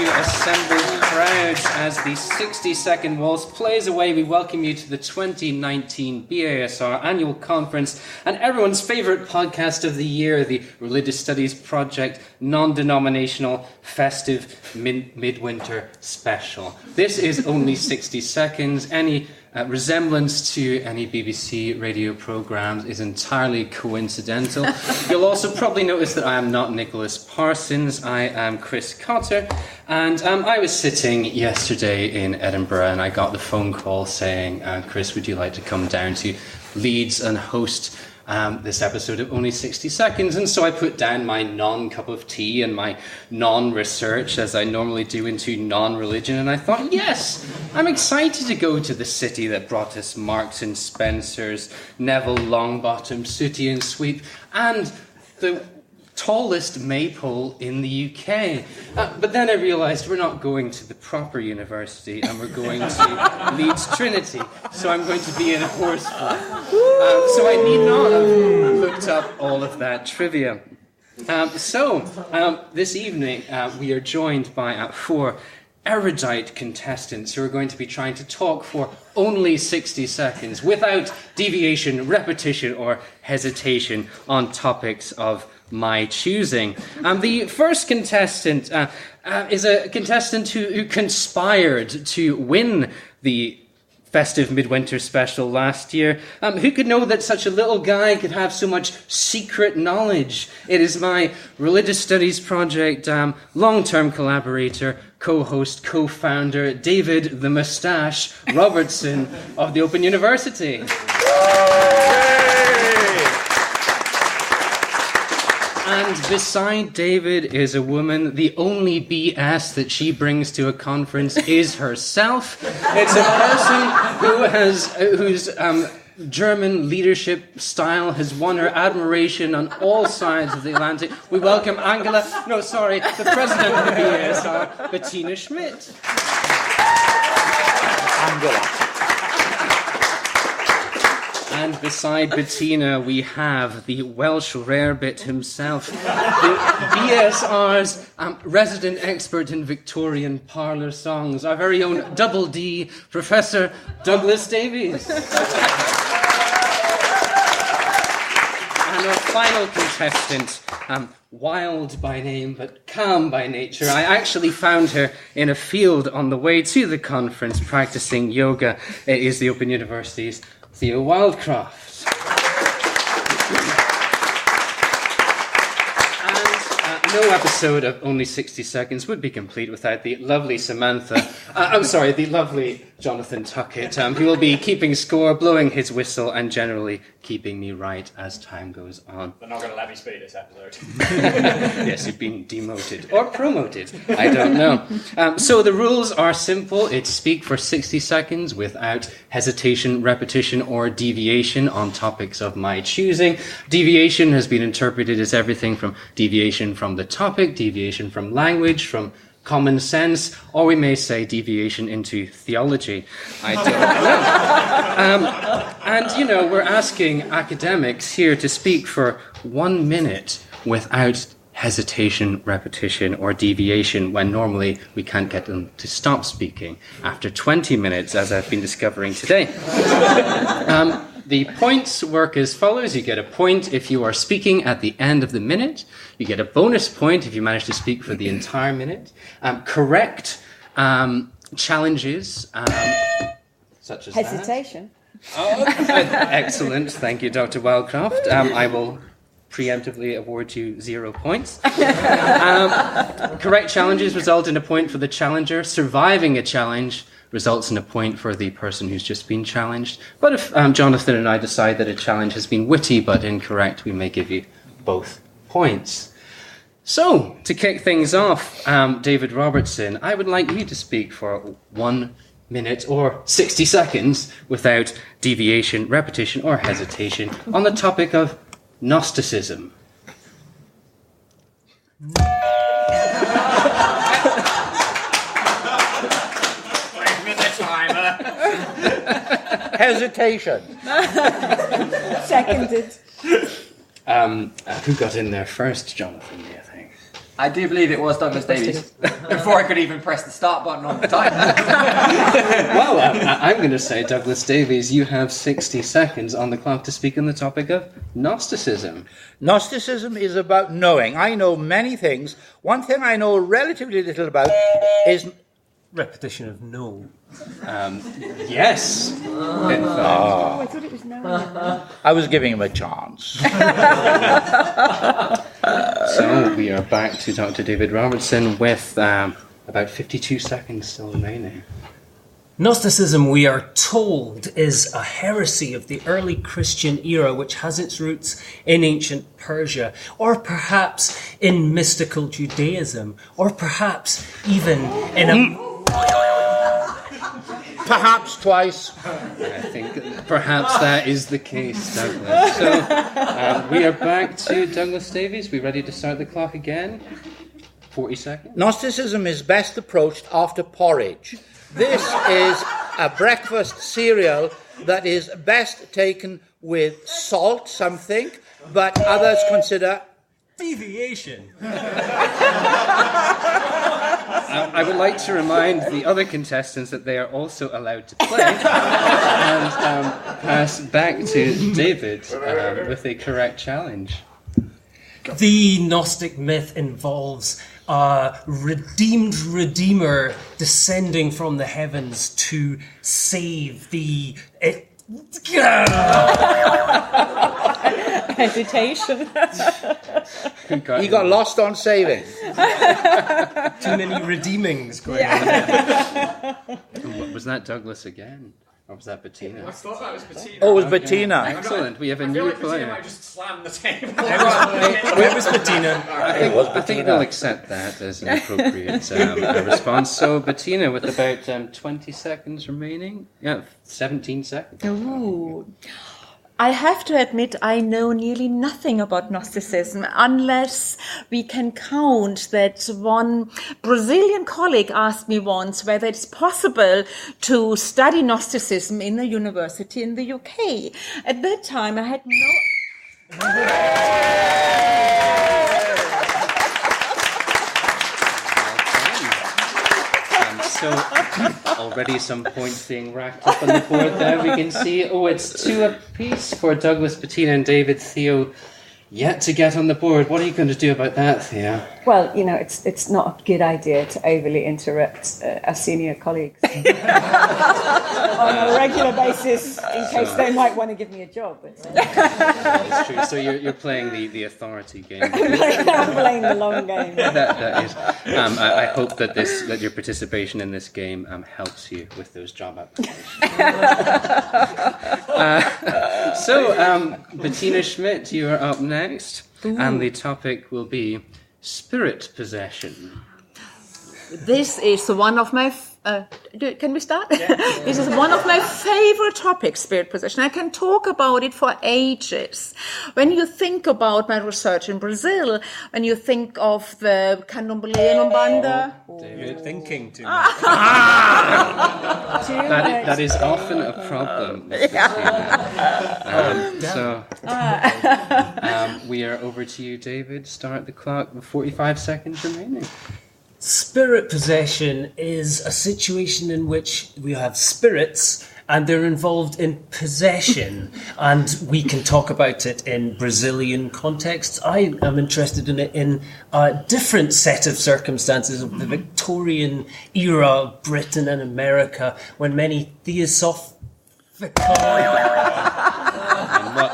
assembled crowds as the 60-second waltz plays away. We welcome you to the 2019 BASR Annual Conference and everyone's favourite podcast of the year, the Religious Studies Project Non-Denominational Festive Midwinter Special. This is only 60 seconds. Any resemblance to any BBC radio programmes is entirely coincidental. You'll also probably notice that I am not Nicholas Parsons, I am Chris Cotter, and I was sitting yesterday in Edinburgh and I got the phone call saying, Chris, would you like to come down to Leeds and host this episode of Only 60 Seconds? And so I put down my non-cup of tea and my non-research, as I normally do, into non-religion, and I thought, yes, I'm excited to go to the city that brought us Marks and Spencer's, Neville Longbottom, Sooty and Sweep, and the tallest maypole in the UK. But then I realised we're not going to the proper university and we're going to Leeds Trinity, so I'm going to be in a horsefly. So I need not have looked up all of that trivia. This evening we are joined by four erudite contestants who are going to be trying to talk for only 60 seconds without deviation, repetition or hesitation on topics of my choosing. The first contestant is a contestant who conspired to win the festive midwinter special last year. Who could know that such a little guy could have so much secret knowledge? It is my Religious Studies Project long-term collaborator, co-host, co-founder, David the Moustache Robertson of the Open University. And beside David is a woman. The only BS that she brings to a conference is herself. It's a person whose German leadership style has won her admiration on all sides of the Atlantic. We welcome the president of the BASR, Bettina Schmidt. Angela. And beside Bettina, we have the Welsh rarebit himself, the BSR's resident expert in Victorian parlour songs, our very own Double D, Professor Douglas Davies. And our final contestant, wild by name but calm by nature. I actually found her in a field on the way to the conference practicing yoga. It is the Open University's Theo Wildcroft. And no episode of Only 60 Seconds would be complete without the lovely the lovely Jonathan Tuckett, who will be keeping score, blowing his whistle, and generally keeping me right as time goes on. They're not going to let me speak this episode. Yes, you've been demoted or promoted. I don't know. So the rules are simple. It's speak for 60 seconds without hesitation, repetition, or deviation on topics of my choosing. Deviation has been interpreted as everything from deviation from the topic, deviation from language, from common sense, or we may say deviation into theology. I don't know. We're asking academics here to speak for 1 minute without hesitation, repetition, or deviation, when normally we can't get them to stop speaking after 20 minutes, as I've been discovering today. The points work as follows. You get a point if you are speaking at the end of the minute. You get a bonus point if you manage to speak for the entire minute. Correct challenges, such as hesitation. Excellent. Thank you, Dr. Wildcroft. I will preemptively award you 0 points. Correct challenges result in a point for the challenger. Surviving a challenge results in a point for the person who's just been challenged. But if Jonathan and I decide that a challenge has been witty but incorrect, we may give you both points. So, to kick things off, David Robertson, I would like you to speak for 1 minute or 60 seconds without deviation, repetition, or hesitation on the topic of Gnosticism. Hesitation. Seconded. Who got in there first, Jonathan, do you think? I do believe it was Douglas Davies. Before I could even press the start button on the time. Well, I'm going to say, Douglas Davies, you have 60 seconds on the clock to speak on the topic of Gnosticism. Gnosticism is about knowing. I know many things. One thing I know relatively little about is... Repetition of no. Yes. I thought it was no. I was giving him a chance. So we are back to Dr. David Robertson with about 52 seconds still remaining. Gnosticism, we are told, is a heresy of the early Christian era which has its roots in ancient Persia, or perhaps in mystical Judaism, or perhaps even in a... Perhaps twice. I think perhaps that is the case, Douglas. So we are back to Douglas Davies. We ready to start the clock again? 40 seconds. Gnosticism is best approached after porridge. This is a breakfast cereal that is best taken with salt, some think, but others consider... Deviation. I would like to remind the other contestants that they are also allowed to play and pass back to David with a correct challenge. The Gnostic myth involves a redeemed Redeemer descending from the heavens to save the... Hesitation. He got lost on saving. Too many redeemings going on. Was that Douglas again? Or was that Bettina? I thought that was Bettina. Oh, it was Bettina. Excellent. We have a I feel new like Bettina player. might just slam the table. Where was Bettina? I think we'll accept that as an appropriate response. So, Bettina, with about 20 seconds remaining. Yeah, 17 seconds. Ooh. I have to admit I know nearly nothing about Gnosticism unless we can count that one Brazilian colleague asked me once whether it's possible to study Gnosticism in a university in the UK. At that time I had no... So, already some points being racked up on the board there. We can see, it's 2 apiece for Douglas, Bettina and David. Theo, yet to get on the board. What are you going to do about that, Theo? Well, it's not a good idea to overly interrupt our senior colleagues on a regular basis in case they might want to give me a job. That's true. So you're playing the authority game. I'm playing the long game. That is. I hope that your participation in this game helps you with those job applications. Bettina Schmidt, you are up next, and the topic will be spirit possession. This is one of my... can we start? Yeah. This is one of my favorite topics, spirit possession. I can talk about it for ages. When you think about my research in Brazil, when you think of the Candomblé in Umbanda... David thinking too much. That is often a problem. We are over to you, David. Start the clock with 45 seconds remaining. Spirit possession is a situation in which we have spirits and they're involved in possession, and we can talk about it in Brazilian contexts. I am interested in it in a different set of circumstances of the Victorian era, Britain and America, when many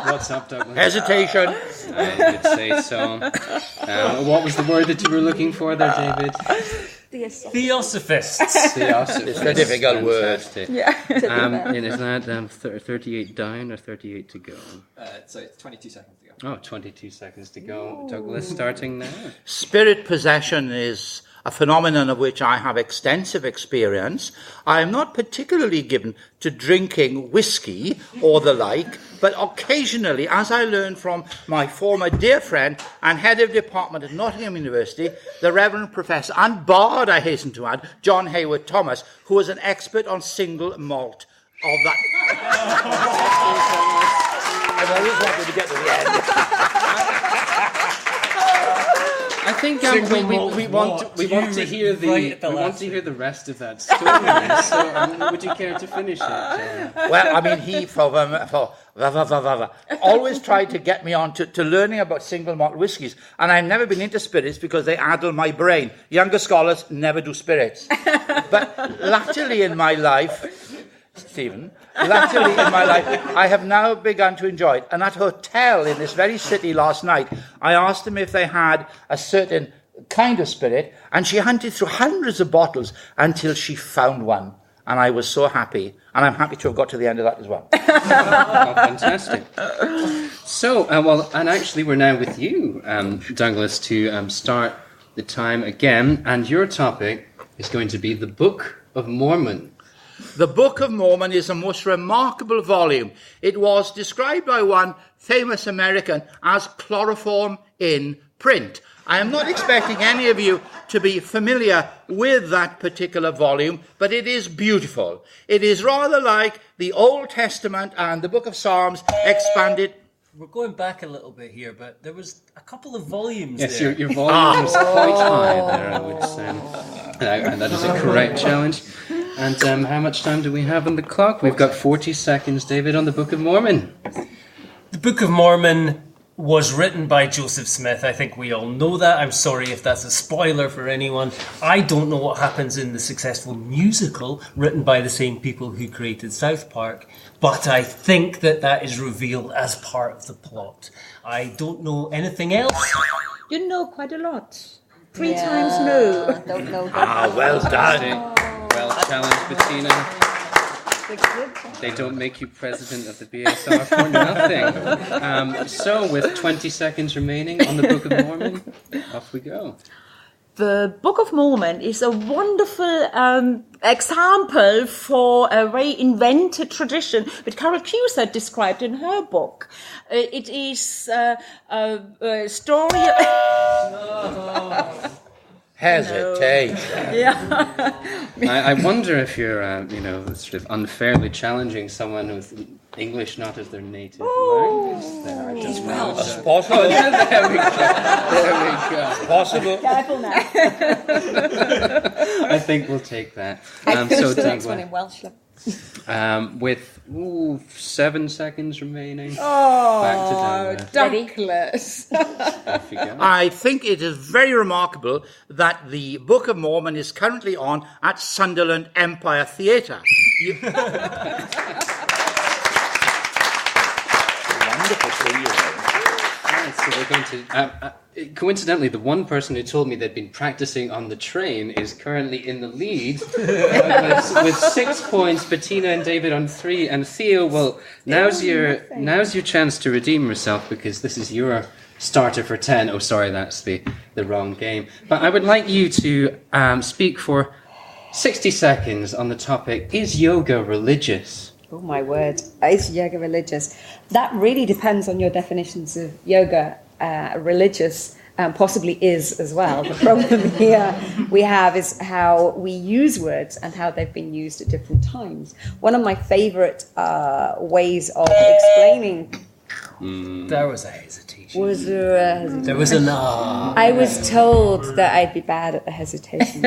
What's up, Douglas? Hesitation. I would say so. What was the word that you were looking for there, David? Theosophists. It's a difficult word. Yeah. And is that 38 down or 38 to go? So it's 22 seconds to go. Oh, 22 seconds to go. Douglas, starting now. Spirit possession is a phenomenon of which I have extensive experience. I am not particularly given to drinking whiskey or the like, but occasionally, as I learned from my former dear friend and head of department at Nottingham University, the Reverend Professor and Bard, I hasten to add, John Hayward Thomas, who was an expert on single malt of that. I've always wanted to get to the end. I think we want to hear the rest of that story. So would you care to finish it? Well, I mean, he always tried to get me on to learning about single malt whiskies, and I've never been into spirits because they addle my brain. Younger scholars never do spirits. But latterly in my life, Stephen, I have now begun to enjoy it. And at a hotel in this very city last night, I asked them if they had a certain kind of spirit, and she hunted through hundreds of bottles until she found one. And I was so happy, and I'm happy to have got to the end of that as well. Oh, fantastic. So, and actually we're now with you, Douglas, to start the time again, and your topic is going to be the Book of Mormon. The Book of Mormon is a most remarkable volume. It was described by one famous American as chloroform in print. I am not expecting any of you to be familiar with that particular volume, but it is beautiful. It is rather like the Old Testament and the Book of Psalms expanded. We're going back a little bit here, but there was a couple of volumes yes, there. Your volume is quite high there, I would say. And that is a correct challenge. And how much time do we have on the clock? We've got 40 seconds, David, on the Book of Mormon. The Book of Mormon was written by Joseph Smith. I think we all know that. I'm sorry if that's a spoiler for anyone. I don't know what happens in the successful musical written by the same people who created South Park, but I think that is revealed as part of the plot. I don't know anything else. You know quite a lot. 3 times no. Don't know. Well done. Well challenged, Bettina. They don't make you president of the BSR for nothing. So, with 20 seconds remaining on the Book of Mormon, off we go. The Book of Mormon is a wonderful example for a very invented tradition that Carol Cusack described in her book. It is a story... Hesitate. Yeah. I wonder if you're, sort of unfairly challenging someone with English not as their native language. There, I don't know. It's possible. There we go. Possible. Careful now. I think we'll take that. I finished So the next one Douglas, in Welsh. with 7 seconds remaining. Oh, Back to Douglas. Off you go. I think it is very remarkable that the Book of Mormon is currently on at Sunderland Empire Theatre. Wonderful three-year-old. Right, so we're going to... coincidentally, the one person who told me they'd been practicing on the train is currently in the lead with 6 points. Bettina and David on 3, and Theo. Well, now's your chance to redeem yourself because this is your starter for 10. Oh, sorry, that's the wrong game. But I would like you to speak for 60 seconds on the topic: is yoga religious? Oh my word, is yoga religious? That really depends on your definitions of yoga. Religious possibly is as well. The problem here we have is how we use words and how they've been used at different times. One of my favourite ways of explaining... There was a hesitation. Was there a hesitation? There was an ah. I was told that I'd be bad at the hesitation.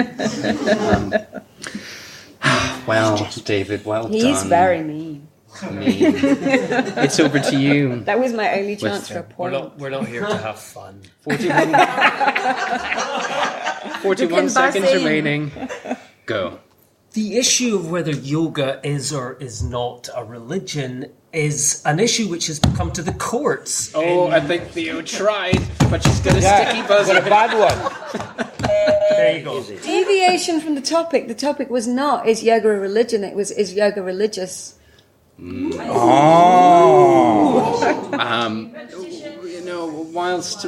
Well, David, well done. He's very mean. It's over to you. That was my only chance for a point. We're not here to have fun. 41 seconds remaining. Go. The issue of whether yoga is or is not a religion is an issue which has come to the courts. Oh, I think Theo tried, but she's got a sticky buzzer. A bad one. There you go. Deviation from the topic. The topic was not, is yoga a religion? It was, is yoga religious?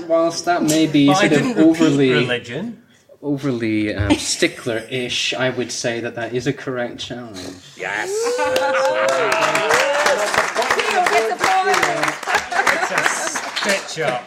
Whilst that may be sort of overly stickler-ish, I would say that is a correct challenge. Yes. It's a stitch up.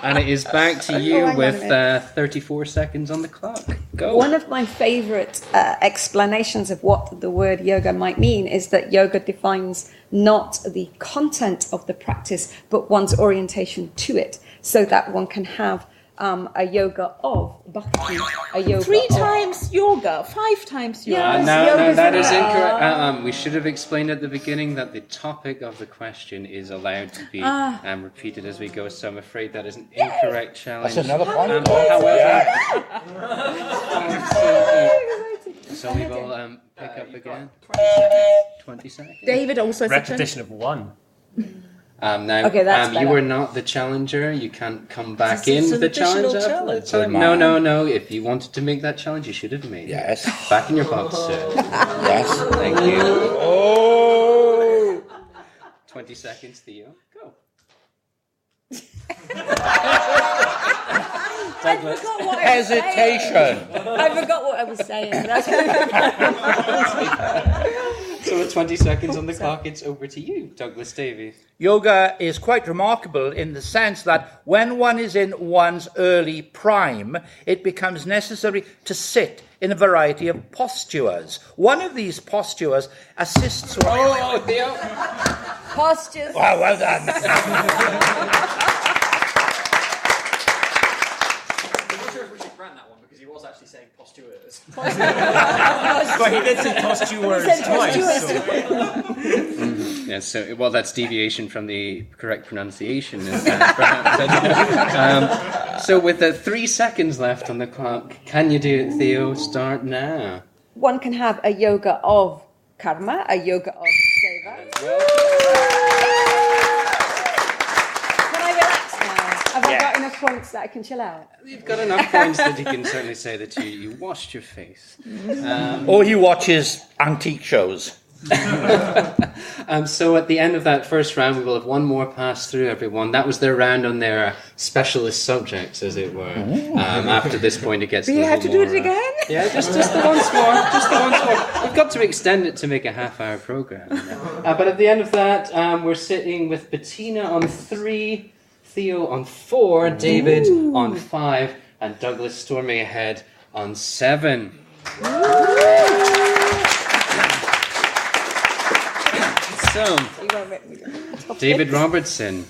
And it is back to you with 34 seconds on the clock. Go. One of my favourite explanations of what the word yoga might mean is that yoga defines not the content of the practice, but one's orientation to it, so that one can have a yoga of bhakti, a yoga 3 of... times yoga, 5 times yoga. Yes. No, yoga's that is allowed. incorrect. We should have explained at the beginning that the topic of the question is allowed to be repeated as we go, so I'm afraid that is an incorrect challenge. That's another point. However, so we will pick up again. 20 seconds. David also has a Repetition of 1. Now, Okay, that's you better. were not the challenger. You can't come back This in is with the an additional challenge. challenge. So, no. If you wanted to make that challenge, you should have made it. Yes. Back in your box, sir. Yes. Thank you. Oh! 20 seconds, Theo. Go. I forgot what I was Hesitation. saying. I forgot what I was saying. That's So with 20 seconds on the clock, it's over to you, Douglas Davies. Yoga is quite remarkable in the sense that when one is in one's early prime, it becomes necessary to sit in a variety of postures. One of these postures assists one... Oh, Theo. postures. Wow, well done. I'm not sure if we should grant that one because he was actually saying postures. But he did say postures twice. Yeah, so, well, that's deviation from the correct pronunciation. Is that, perhaps? So with 3 seconds left on the clock, can you do it, Theo? Start now. One can have a yoga of karma, a yoga of seva. Can I relax now? Have I got enough points that I can chill out? You've got enough points that you can certainly say that you washed your face. Or he watches antique shows. So at the end of that first round, we will have one more pass through, everyone. That was their round on their specialist subjects, as it were. After this point, it gets Do you have to do it again? Yeah, just the once more. Just the once more. We've got to extend it to make a half-hour program. But at the end of that, we're sitting with Bettina on 3, Theo on 4, David on 5, and Douglas storming ahead on 7. So, David Robertson,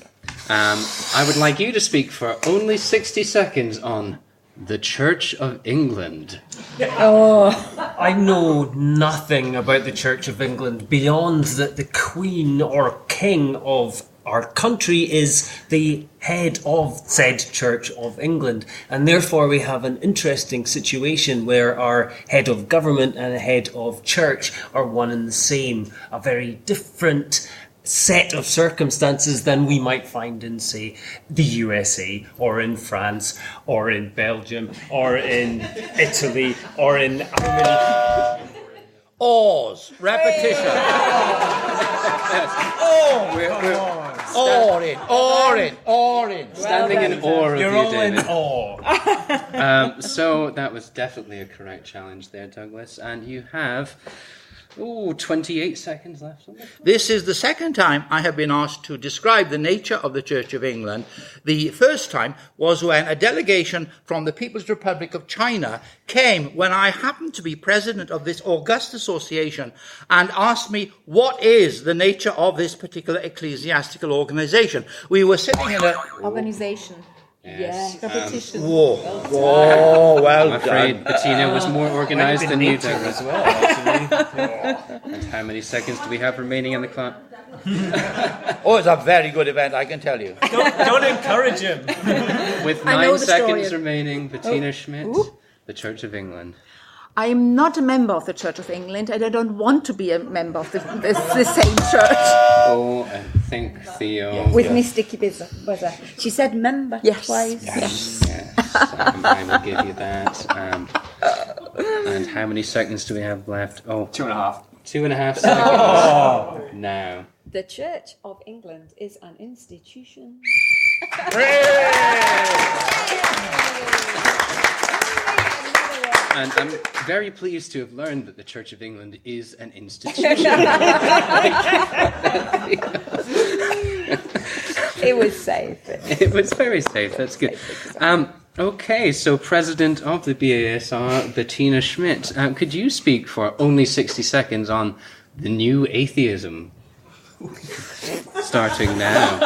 I would like you to speak for only 60 seconds on the Church of England. I know nothing about the Church of England beyond that the Queen or King of our country is the head of said Church of England, and therefore we have an interesting situation where our head of government and head of church are one and the same, a very different set of circumstances than we might find in, say, the USA or in France or in Belgium or in Italy or in how many... Oars. Repetition. Orin. Standing in awe of You're you, all in David. awe. So that was definitely a correct challenge there, Douglas. And you have 28 seconds left. This is the second time I have been asked to describe the nature of the Church of England. The first time was when a delegation from the People's Republic of China came when I happened to be president of this august association and asked me what is the nature of this particular ecclesiastical organization. We were sitting in a... Organization. Yes. Repetition. Whoa, well I'm afraid done. Bettina was more organised than you, nature Douglas. as well, actually. And how many seconds do we have remaining on the clock? Oh, it's a very good event, I can tell you. Don't encourage him. With I know 9 the seconds story. remaining, Bettina Schmidt, the Church of England. I am not a member of the Church of England, and I don't want to be a member of the same church. Oh, I think Theo. With Mr. Kibiza. She said member twice. Yes, I will give you that. And how many seconds do we have left? 2.5. 2.5 seconds. Now. The Church of England is an institution. And I'm very pleased to have learned that the Church of England is an institution. It was safe. It was very safe, that's good. Okay, so President of the BASR, Bettina Schmidt, could you speak for only 60 seconds on the new atheism? Starting now.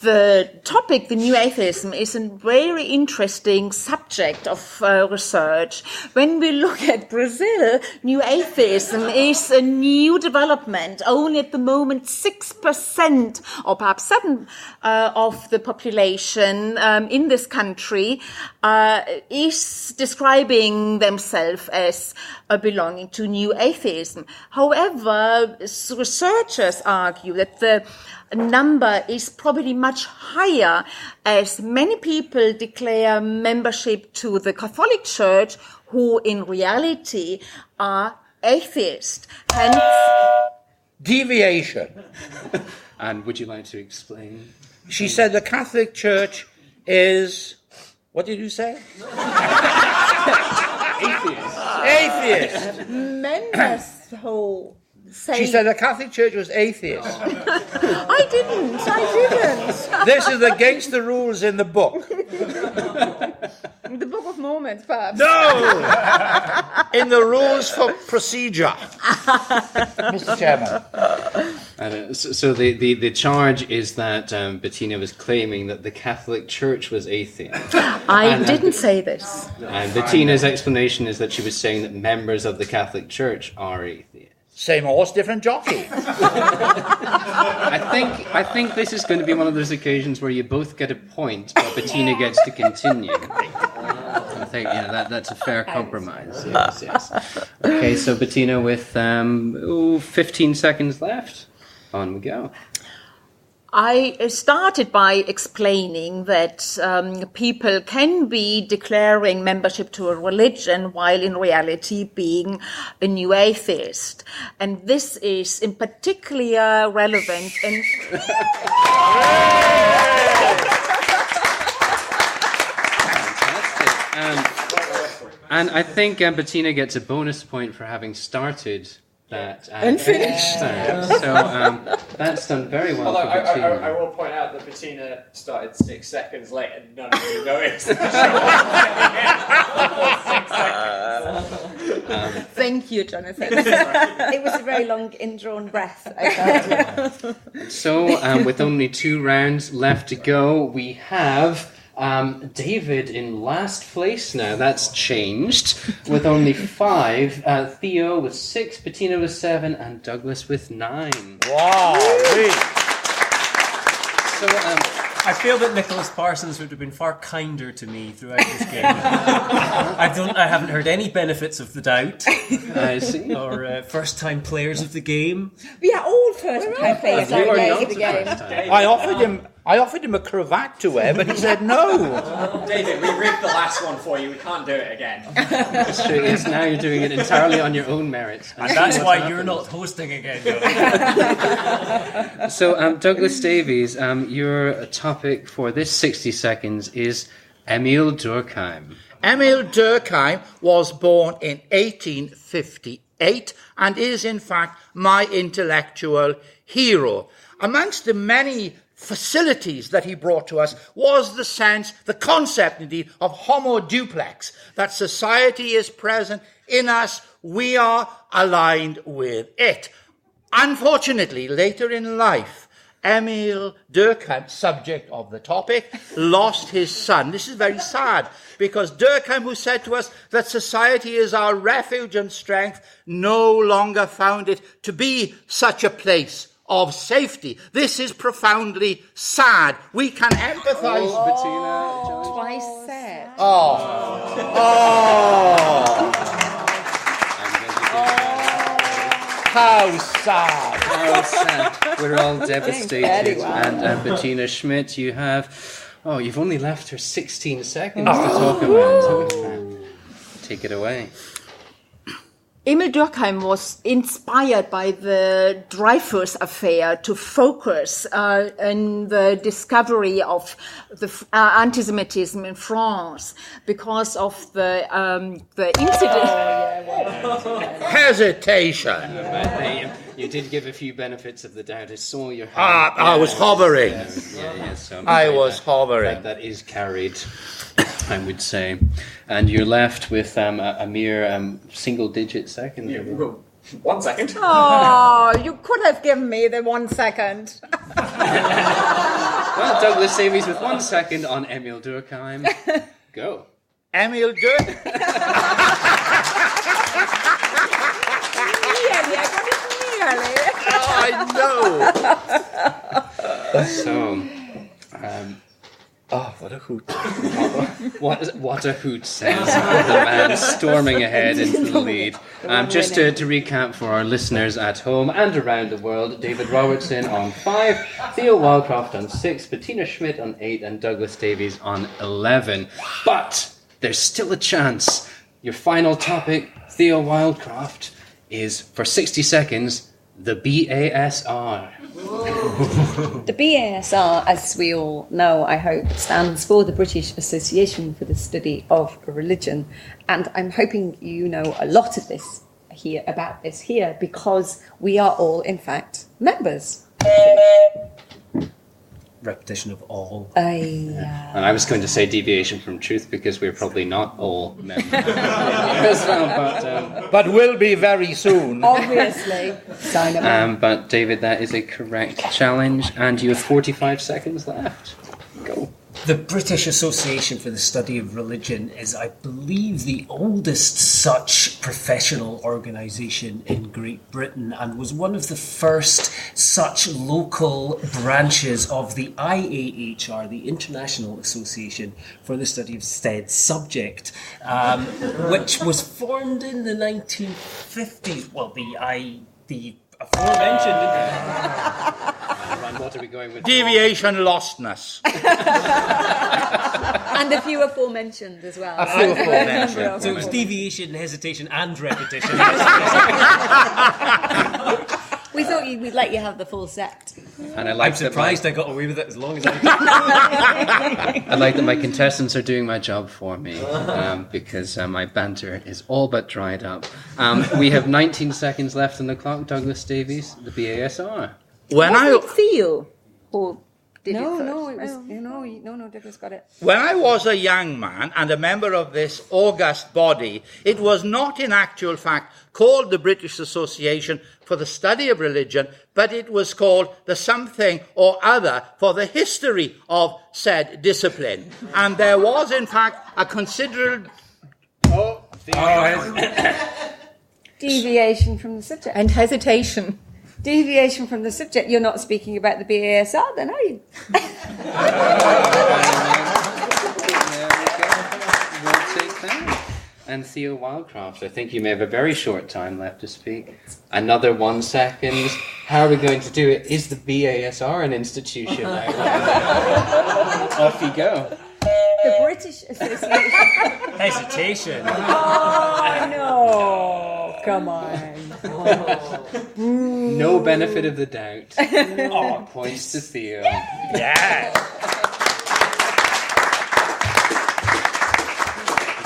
the topic, the new atheism, is a very interesting subject of research. When we look at Brazil, new atheism is a new development. Only at the moment 6% or perhaps 7% of the population in this country is describing themselves as belonging to new atheism. However, researchers argue that the number is probably much higher, as many people declare membership to the Catholic Church who in reality are atheist. Hence, Deviation. And would you like to explain? She said the Catholic Church is, what did you say? Atheist. members who say... She said the Catholic Church was atheist. I didn't. This is against the rules in the book. The Book of Mormon, perhaps. No! In the rules for procedure. Mr. Chairman. So the charge is that Bettina was claiming that the Catholic Church was atheist. I didn't say this. And Bettina's explanation is that she was saying that members of the Catholic Church are atheists. Same horse, different jockey. I think this is going to be one of those occasions where you both get a point, but Bettina gets to continue. I think that's a fair compromise. Yes. Okay, so Bettina with 15 seconds left. On we go. I started by explaining that people can be declaring membership to a religion while in reality being a new atheist. And this is in particular relevant in... And I think Bettina gets a bonus point for having started that and finished. So that's done very well. Although for Bettina. I will point out that Bettina started 6 seconds late and none of you noticed. Thank you, Jonathan. It was a very long, indrawn breath. I felt. So with only 2 rounds left to go, we have David in last place now. That's changed. With only 5. Theo with 6, Bettina with 7, and Douglas with 9. Wow. So I feel that Nicholas Parsons would have been far kinder to me throughout this game. I haven't heard any benefits of the doubt. I see. Or first-time players of the game. We are all first-time players. You are not the the game. first time. I offered him a cravat to wear, but he said no. David, we rigged the last one for you. We can't do it again. It's true. Yes, now you're doing it entirely on your own merits. And that's why you're not hosting again, Joe. So, Douglas Davies, your topic for this 60 seconds is Emil Durkheim. Emil Durkheim was born in 1858 and is, in fact, my intellectual hero. Amongst the many facilities that he brought to us was the concept, indeed, of homo duplex, that society is present in us, we are aligned with it. Unfortunately, later in life, Emil Durkheim, subject of the topic, lost his son. This is very sad, because Durkheim, who said to us that society is our refuge and strength, no longer found it to be such a place of safety. This is profoundly sad. We can empathize. Bettina. Twice said. How sad. How sad. We're all devastated. And Bettina Schmidt, you've only left her 16 seconds to talk about. Take it away. Emil Durkheim was inspired by the Dreyfus affair to focus on the discovery of the anti-Semitism in France because of the incident. Hesitation. You did give a few benefits of the doubt. I saw your hand. I was hovering. So I was hovering. That is carried, I would say. And you're left with a mere single-digit second. 1 second. Oh, you could have given me the 1 second. Well, Douglas Davies with 1 second on Emil Durkheim. Go. Emil Durkheim. I know. So, What a hoot. what a hoot, says the man storming ahead into the lead. Just to recap for our listeners at home and around the world, David Robertson on 5, Theo Wildcroft on 6, Bettina Schmidt on 8, and Douglas Davies on 11. But there's still a chance. Your final topic, Theo Wildcroft, is, for 60 seconds, the BASR. The BASR, as we all know, I hope, stands for the British Association for the Study of Religion. And I'm hoping you know a lot of this here, about this here, because we are all, in fact, members. Repetition of all. And I was going to say deviation from truth because we're probably not all members. But will be very soon. Obviously. Sign up. But David, that is a correct challenge, and you have 45 seconds left. Go. The British Association for the Study of Religion is, I believe, the oldest such professional organisation in Great Britain, and was one of the first such local branches of the IAHR, the International Association for the Study of Said Subject, which was formed in the 1950s. Well, the aforementioned... What are we going with? Deviation lostness. And a few aforementioned as well. A few aforementioned. So it was deviation, hesitation, and repetition. We thought we'd let you have the full set. And I like I'm surprised I got away with it as long as I did. I like that my contestants are doing my job for me because my banter is all but dried up. We have 19 seconds left on the clock. Douglas Davies, the BASR. Theo? Or did it first? No, it was no. Douglas got it. When I was a young man and a member of this august body, it was not in actual fact called the British Association for the Study of Religion, but it was called the something or other for the history of said discipline. And there was, in fact, a considerable... Deviation from the subject. And hesitation. Deviation from the subject. You're not speaking about the BASR then, are you? There we go. We'll take that. And Theo Wildcroft, I think you may have a very short time left to speak. Another 1 second. How are we going to do it? Is the BASR an institution? Off you go. The British Association. Hesitation. Oh, no. Come on. No benefit of the doubt. Points to Theo. Yeah.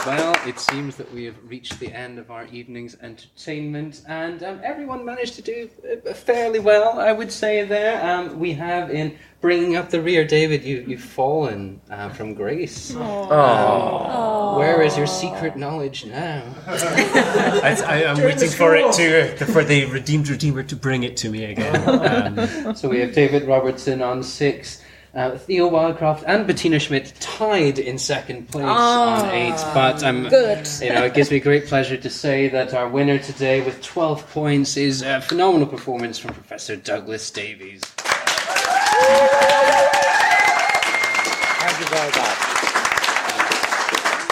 Well, it seems that we have reached the end of our evening's entertainment, and everyone managed to do fairly well, I would say there. We have, in bringing up the rear, David, you've fallen from grace. Where is your secret knowledge now? I'm waiting for the redeemed Redeemer to bring it to me again. So we have David Robertson on 6. Theo Wildcroft and Bettina Schmidt tied in second place on 8, but Good. It gives me great pleasure to say that our winner today with 12 points is a phenomenal performance from Professor Douglas Davies. Thank you very much.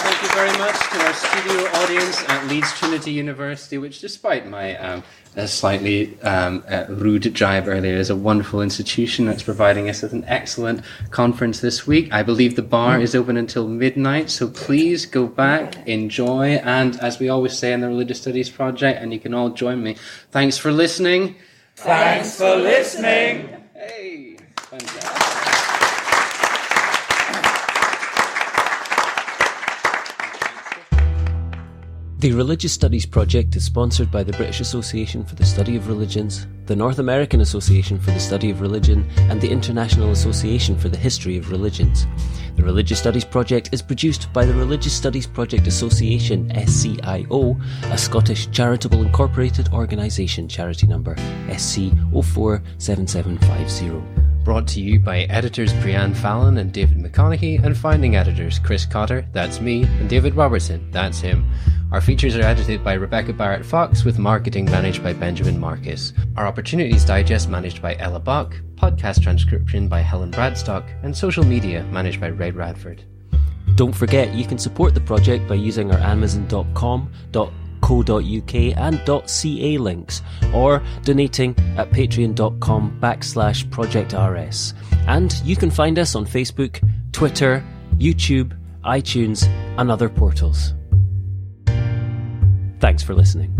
Thank you very much to our studio audience at Leeds Trinity University, which, despite my slightly rude jibe earlier, is a wonderful institution that's providing us with an excellent conference this week. I believe the bar is open until midnight, so please go back, enjoy, and as we always say in the Religious Studies Project, and you can all join me, thanks for listening. Thanks for listening. Hey, fantastic. The Religious Studies Project is sponsored by the British Association for the Study of Religions, the North American Association for the Study of Religion, and the International Association for the History of Religions. The Religious Studies Project is produced by the Religious Studies Project Association, SCIO, a Scottish charitable incorporated organisation, charity number SC047750. Brought to you by editors Brianne Fallon and David McConaughey, and founding editors Chris Cotter, that's me, and David Robertson, that's him. Our features are edited by Rebecca Barrett-Fox, with marketing managed by Benjamin Marcus. Our Opportunities Digest managed by Ella Buck, podcast transcription by Helen Bradstock, and social media managed by Ray Radford. Don't forget, you can support the project by using our amazon.com, .co.uk and .ca links, or donating at patreon.com/projectrs. And you can find us on Facebook, Twitter, YouTube, iTunes, and other portals. Thanks for listening.